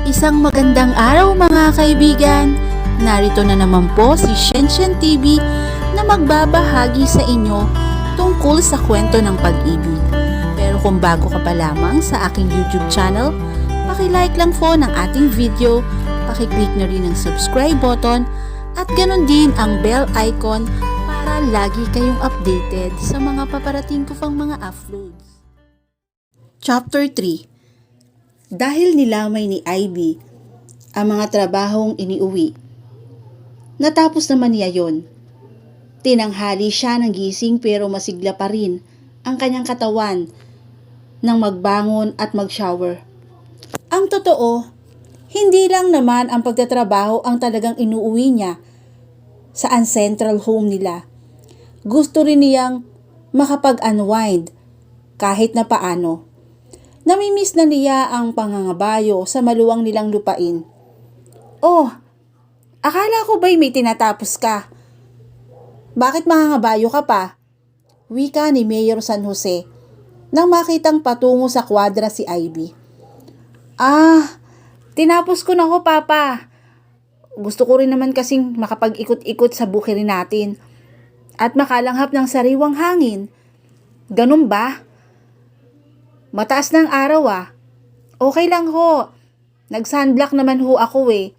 Isang magandang araw mga kaibigan! Narito na naman po si Shenshen TV na magbabahagi sa inyo tungkol sa kwento ng pag-ibig. Pero kung bago ka pa lamang sa aking YouTube channel, paki-like lang po ng ating video, paki-click na rin ang subscribe button at ganon din ang bell icon para lagi kayong updated sa mga paparating ko pang mga uploads. Chapter 3. Dahil nilamay ni Ivy ang mga trabahong iniuwi, natapos naman niya yon. Tinanghali siya ng gising pero masigla pa rin ang kanyang katawan nang magbangon at mag-shower. Ang totoo, hindi lang naman ang pagtatrabaho ang talagang inuuwi niya sa ancestral home nila. Gusto rin niyang makapag-unwind kahit na paano. Namimiss na niya ang pangangabayo sa maluwang nilang lupain. Oh, akala ko ba'y may tinatapos ka? Bakit mangangabayo ka pa? Wika ni Mayor San Jose nang makitang patungo sa kwadra si Ivy. Tinapos ko na ho, Papa. Gusto ko rin naman kasing makapag-ikot-ikot sa bukirin natin at makalanghap ng sariwang hangin. Ganun ba? Mataas ng araw Okay lang ho. Nag-sunblock naman ho ako eh.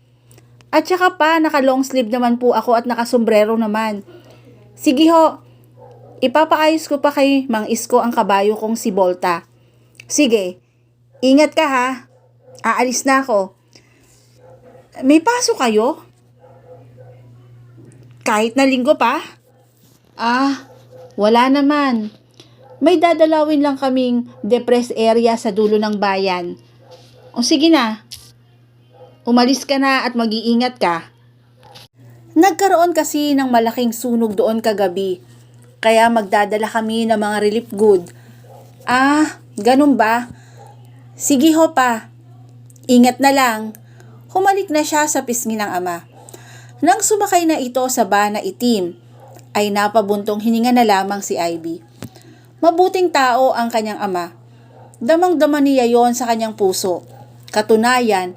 At saka pa, naka-long sleeve naman po ako at naka-sombrero naman. Sige ho, ipapaayos ko pa kay Mang Isko ang kabayo kong si Volta. Sige, ingat ka ha. Aalis na ako. May pasok kayo? Kahit na linggo pa? Wala naman. May dadalawin lang kaming depressed area sa dulo ng bayan. O sige na, umalis ka na at mag-iingat ka. Nagkaroon kasi ng malaking sunog doon kagabi, kaya magdadala kami ng mga relief good. Ganun ba? Sige ho pa, ingat na lang. Humalik na siya sa pisngi ng ama. Nang sumakay na ito sa bana itim, ay napabuntong hininga na lamang si Ivy. Mabuting tao ang kanyang ama. Damang-dama niya yon sa kanyang puso. Katunayan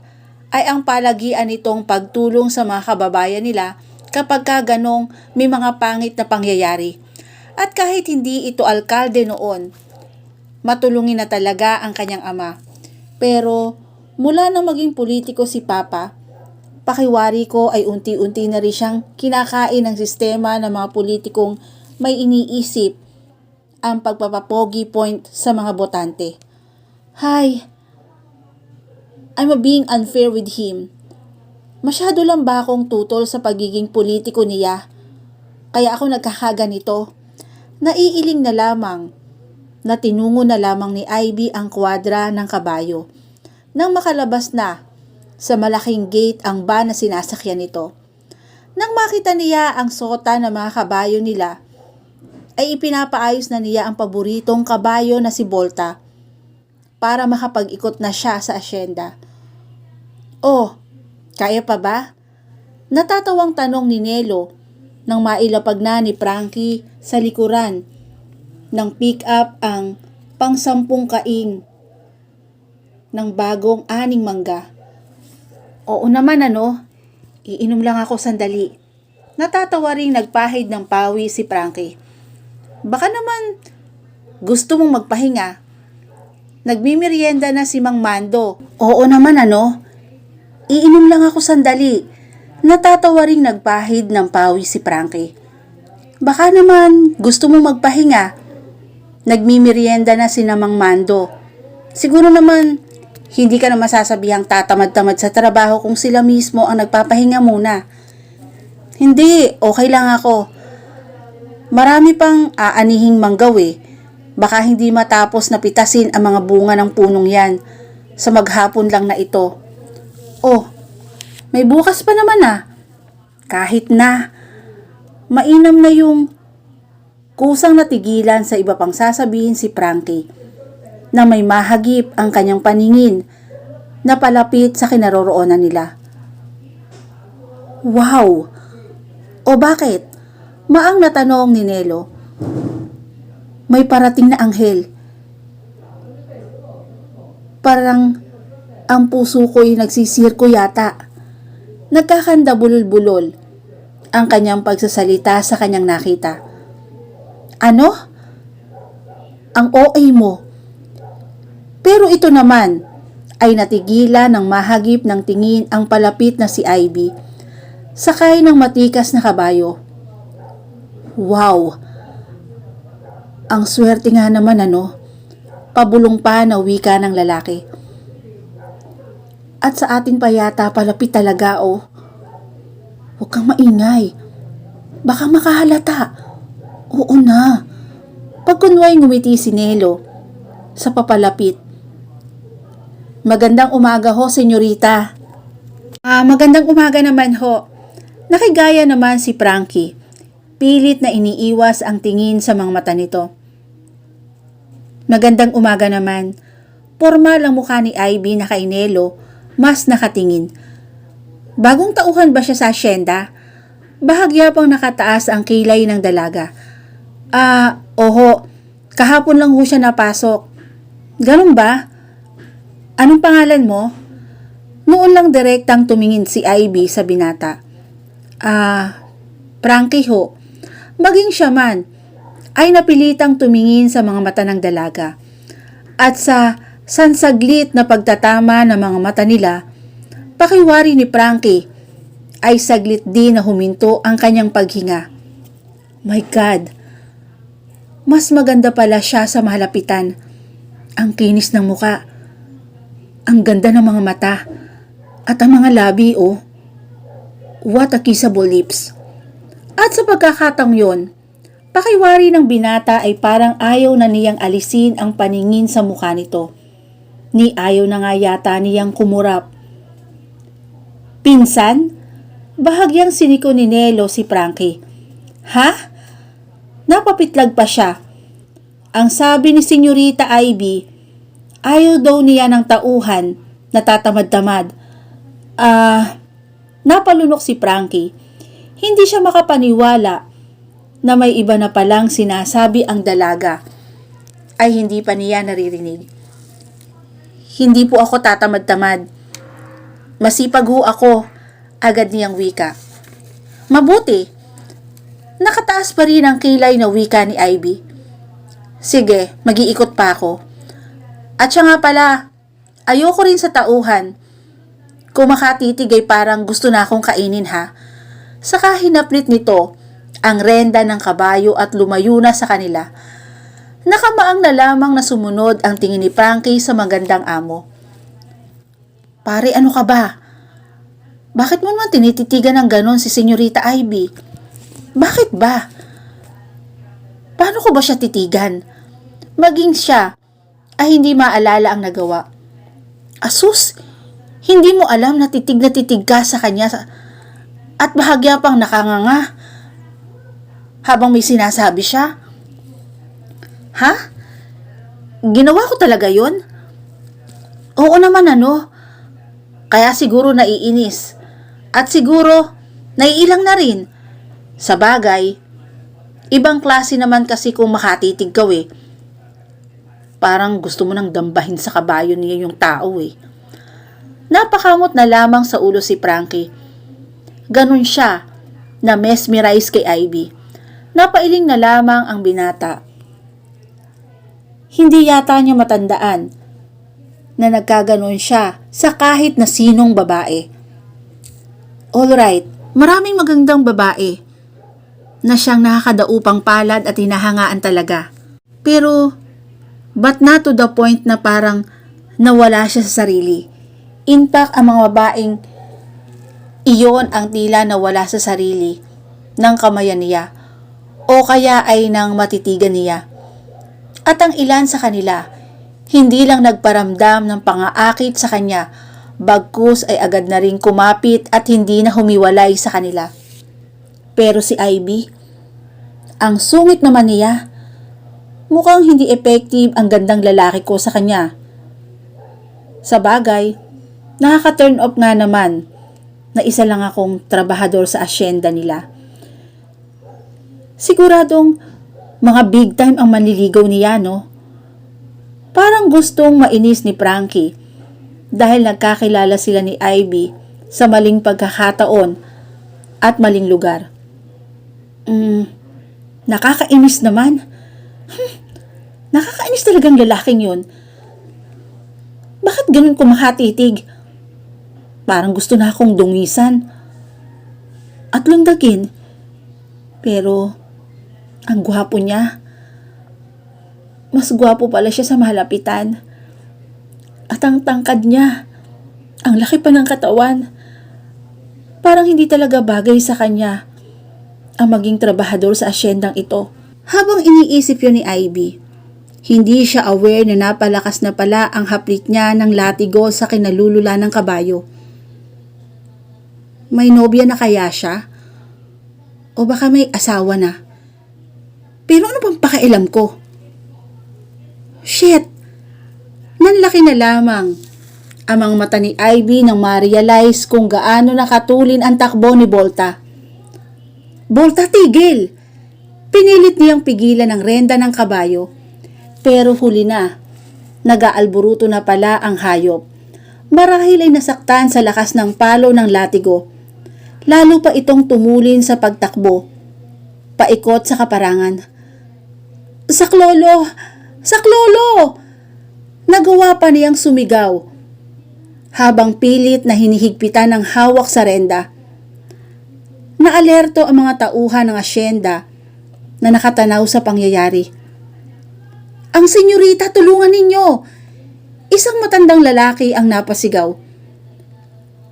ay ang palagian nitong pagtulong sa mga kababayan nila kapag ganong may mga pangit na pangyayari. At kahit hindi ito alkalde noon, matulungin na talaga ang kanyang ama. Pero mula na maging politiko si Papa, pakiwari ko ay unti-unti na rin siyang kinakain ng sistema ng mga politikong may iniisip ang pagpapapogi point sa mga botante. Hi, I'm being unfair with him. Masyado lang ba akong tutol sa pagiging politiko niya? Kaya ako nagkakaganito. Naiiling na lamang na tinungo na lamang ni Ivy ang kwadra ng kabayo. Nang makalabas na sa malaking gate ang van na sinasakyan nito. Nang makita niya ang sota ng mga kabayo nila, ay ipinapaayos na niya ang paboritong kabayo na si Volta para makapag-ikot na siya sa asyenda. Oh, kaya pa ba? Natatawang tanong ni Nelo nang mailapag na ni Frankie sa likuran ng pick-up ang pang-10 kaing ng bagong aning mangga. Oo naman iinom lang ako sandali. Natatawa ring nagpahid ng pawi si Frankie. Baka naman gusto mong magpahinga. Nagmimerienda na si Mang Mando. Oo naman iinom lang ako sandali. Natatawa ring nagpahid ng pawi si Frankie. Baka naman gusto mong magpahinga. Nagmimerienda na si Mang Mando. Siguro naman hindi ka na masasabihang tatamad-tamad sa trabaho kung sila mismo ang nagpapahinga muna. Hindi, okay lang ako. Marami pang aanihing manggaw Baka hindi matapos na pitasin ang mga bunga ng punong yan sa maghapon lang na ito. Oh, may bukas pa naman Kahit na, mainam na yung kusang natigilan sa iba pang sasabihin si Frankie na may mahagip ang kanyang paningin na palapit sa kinaroroonan nila. Wow! O bakit? Maang natanong ni Nelo. May parating na anghel. Parang Ang puso ko'y nagsisirko yata. Nagkakanda bulol-bulol ang kanyang pagsasalita sa kanyang nakita. Ano? Ang OA mo. Pero ito naman ay natigilan ng mahagip ng tingin ang palapit na si Ivy, sakay ng matikas na kabayo. Wow! Ang swerte nga naman ano, pabulong pa na wika ng lalaki. At sa atin pa yata palapit talaga oh. Huwag kang maingay. Baka makahalata. Oo na. Pagkunway ngumiti si Nelo sa papalapit. Magandang umaga ho, senyorita. Magandang umaga naman ho. Nakigaya naman si Frankie. Pilit na iniiwas ang tingin sa mga mata nito. Magandang umaga naman. Pormal ang mukha ni Ivy na kay Nelo, mas nakatingin. Bagong tauhan ba siya sa asyenda? Bahagya pang nakataas ang kilay ng dalaga. Oho. Kahapon lang ho siya napasok. Ganun ba? Anong pangalan mo? Noon lang direktang tumingin si Ivy sa binata. Frankie ho. Maging siya man, ay napilitang tumingin sa mga mata ng dalaga. At sa sansaglit na pagtatama ng mga mata nila, pakiwari ni Frankie ay saglit din na huminto ang kanyang paghinga. My God! Mas maganda pala siya sa mahalapitan. Ang kinis ng muka. Ang ganda ng mga mata. At ang mga labi, oh. What a kissable lips. At sa pagkakataong yon, pakiwari ng binata ay parang ayaw na niyang alisin ang paningin sa mukha nito. Ni ayaw na nga yata niyang kumurap. Pinsan? Bahagyang siniko ni Nelo si Frankie. Ha? Napapitlag pa siya. Ang sabi ni Senyorita Ivy, ayaw daw niya ng tauhan, natatamad-tamad. Napalunok si Frankie. Hindi siya makapaniwala na may iba na palang sinasabi ang dalaga ay hindi pa niya naririnig. Hindi po ako tatamad-tamad. Masipag ho ako, agad niyang wika. Mabuti. Nakataas pa rin ang kilay na wika ni Ivy. Sige, mag-iikot pa ako. At siya nga pala, ayoko rin sa tauhan. Kung makatitig ay parang gusto na akong kainin ha. Saka hinaplit nito ang renda ng kabayo at lumayo na sa kanila. Nakamaang na lamang na sumunod ang tingin ni Frankie sa magandang amo. Pare, ano ka ba? Bakit mo naman tinititigan ng ganon si Senyorita Ivy? Bakit ba? Paano ko ba siya titigan? Maging siya ay hindi maalala ang nagawa. Asus, hindi mo alam na titig ka sa kanya at bahagya pang nakanganga habang may sinasabi siya. Ha? Ginawa ko talaga yun? Oo naman ano. Kaya siguro naiinis. At siguro naiilang na rin. Sa bagay, ibang klase naman kasi kung makatitig ka eh. Parang gusto mo nang dambahin sa kabayo niya yung tao eh. Napakamot na lamang sa ulo si Frankie. Ganun siya na mesmerize kay Ivy. Napailing na lamang ang binata. Hindi yata niya matandaan na nagkaganon siya sa kahit na sinong babae. Alright, maraming magandang babae na siyang nakakadaupang palad at hinahangaan talaga. Pero, but not to the point na parang nawala siya sa sarili. In fact, ang mga babaeng iyon ang tila nawala sa sarili ng kamayan niya o kaya ay ng matitigan niya. At ang ilan sa kanila, hindi lang nagparamdam ng pangaakit sa kanya, bagkus ay agad na ring kumapit at hindi na humiwalay sa kanila. Pero si Ivy, ang sungit naman niya, mukhang hindi effective ang gandang lalaki ko sa kanya. Sa bagay, nakaka-turn off nga naman na isa lang akong trabahador sa asyenda nila. Siguradong mga big time ang manliligaw niya, no? Parang gustong mainis ni Frankie dahil nagkakilala sila ni Ivy sa maling pagkakataon at maling lugar. Nakakainis naman. Nakakainis talagang lalaking yun. Bakit ganun ko makatitig? Parang gusto na akong dungisan at lundagin. Pero ang gwapo niya. Mas gwapo pala siya sa mahalapitan. At ang tangkad niya. Ang laki pa ng katawan. Parang hindi talaga bagay sa kanya ang maging trabahador sa asyendang ito. Habang iniisip yun ni Ivy, hindi siya aware na napalakas na pala ang haplit niya ng latigo sa kinalulula ng kabayo. May nobya na kaya siya? O baka may asawa na? Pero ano bang pakialam ko? Shit! Nanlaki na lamang ang mga mata ni Ivy nang ma-realize kung gaano nakatulin ang takbo ni Volta. Volta, tigil! Pinilit niyang pigilan ang renda ng kabayo. Pero huli na. Nag-aalburuto na pala ang hayop. Marahil ay nasaktan sa lakas ng palo ng latigo. Lalo pa itong tumulin sa pagtakbo. Paikot sa kaparangan. Saklolo! Saklolo! Nagawa pa niyang sumigaw habang pilit na hinihigpitan ng hawak sa renda. Naalerto ang mga tauhan ng asyenda na nakatanaw sa pangyayari. Ang senyorita, tulungan ninyo! Isang matandang lalaki ang napasigaw.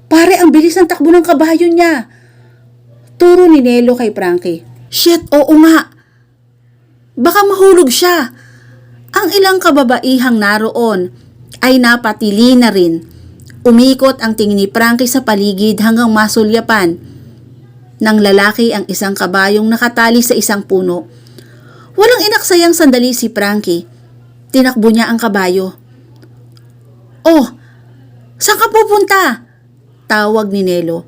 Pare, ang bilis ng takbo ng kabayo niya! Turo ni Nelo kay Frankie. Shit, oo nga! Baka mahulog siya! Ang ilang kababaihang naroon ay napatili na rin. Umikot ang tingin ni Frankie sa paligid hanggang masulyapan ng lalaki ang isang kabayong nakatali sa isang puno. Walang inaksayang sandali si Frankie. Tinakbo niya ang kabayo. Oh, saan ka pupunta? Tawag ni Nelo.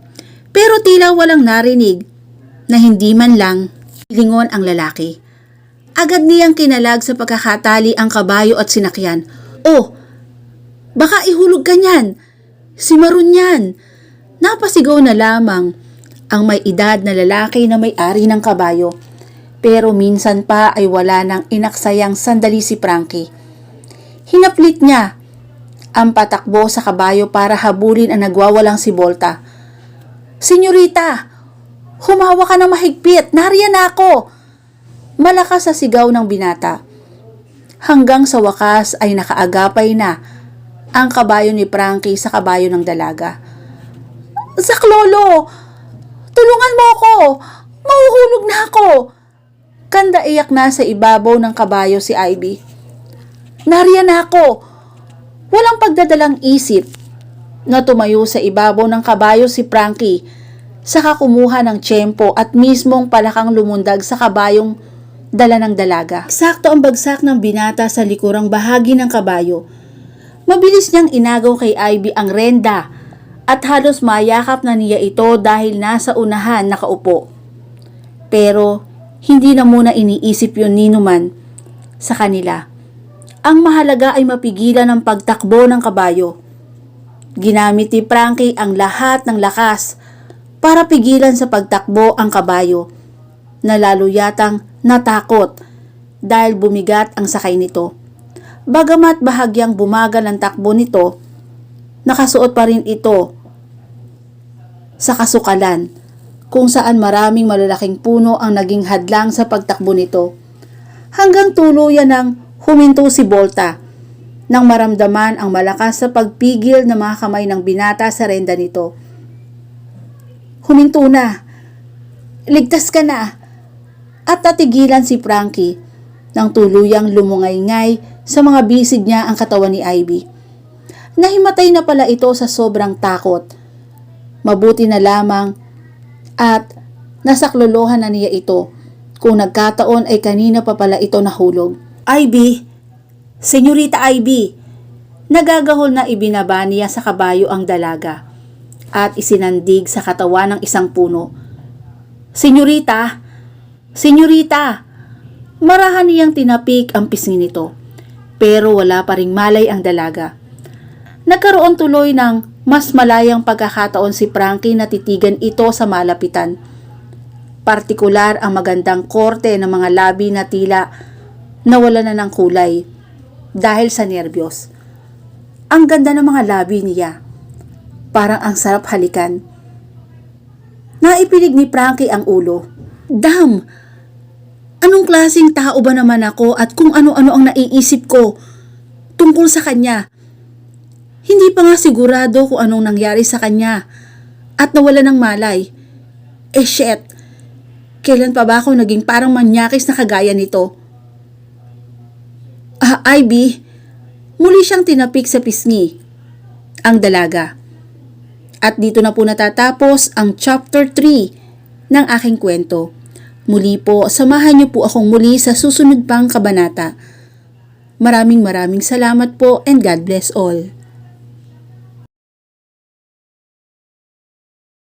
Pero tila walang narinig na hindi man lang lingon ang lalaki. Agad niyang kinalag sa pagkakatali ang kabayo at sinakyan. Oh, baka ihulog ka niyan. Si Maron yan. Napasigaw na lamang ang may edad na lalaki na may-ari ng kabayo. Pero minsan pa ay wala nang inaksayang sandali si Frankie. Hinaplit niya ang patakbo sa kabayo para habulin ang nagwawalang si Volta. Senyorita, humawa ka ng mahigpit. Nariyan ako. Malakas sa sigaw ng binata. Hanggang sa wakas ay nakaagapay na ang kabayo ni Frankie sa kabayo ng dalaga. Saklolo! Tulungan mo ako! Mahuhulog na ako! Kanda iyak na sa ibabaw ng kabayo si Ivy. Nariyan na ako! Walang pagdadalang isip na tumayo sa ibabaw ng kabayo si Frankie, saka kumuha ng tiyempo at mismong palakang lumundag sa kabayong dala ng dalaga. Sakto ang bagsak ng binata sa likurang bahagi ng kabayo. Mabilis niyang inagaw kay Ivy ang renda at halos mayakap na niya ito dahil nasa unahan nakaupo. Pero hindi na muna iniisip yun ni Numan sa kanila. Ang mahalaga ay mapigilan ang pagtakbo ng kabayo. Ginamit ni Frankie ang lahat ng lakas para pigilan sa pagtakbo ang kabayo na lalo yatang natakot dahil bumigat ang sakay nito. Bagamat bahagyang bumagal ang takbo nito, nakasuot pa rin ito sa kasukalan kung saan maraming malalaking puno ang naging hadlang sa pagtakbo nito. Hanggang tuluyan ng huminto si Volta nang maramdaman ang malakas sa pagpigil ng mga kamay ng binata sa renda nito. Huminto na! Ligtas ka na! At natigilan si Frankie nang tuluyang lumungay-ngay sa mga bisig niya ang katawan ni Ivy. Nahimatay na pala ito sa sobrang takot. Mabuti na lamang at nasaklolohan na niya ito. Kung nagkataon ay kanina pa pala ito nahulog. Ivy! Senyorita Ivy! Nagagahol na ibinaba niya sa kabayo ang dalaga at isinandig sa katawan ng isang puno. Senyorita! Senyorita! Marahan niyang tinapik ang pisngi nito. Pero wala pa ring malay ang dalaga. Nagkaroon tuloy ng mas malayang pagkakataon si Frankie na titigan ito sa malapitan. Partikular ang magandang korte ng mga labi na tila nawala na ng kulay dahil sa nerbiyos. Ang ganda ng mga labi niya. Parang ang sarap halikan. Naipilig ni Frankie ang ulo. Damn! Anong klaseng tao ba naman ako at kung ano-ano ang naiisip ko tungkol sa kanya? Hindi pa nga sigurado kung anong nangyari sa kanya at nawala ng malay. Shit! Kailan pa ba ako naging parang manyakis na kagaya nito? Ivy, muli siyang tinapik sa pisngi ang dalaga. At dito na po natatapos ang chapter 3 ng aking kwento. Muli po, samahan niyo po akong muli sa susunod pang kabanata. Maraming salamat po and God bless all.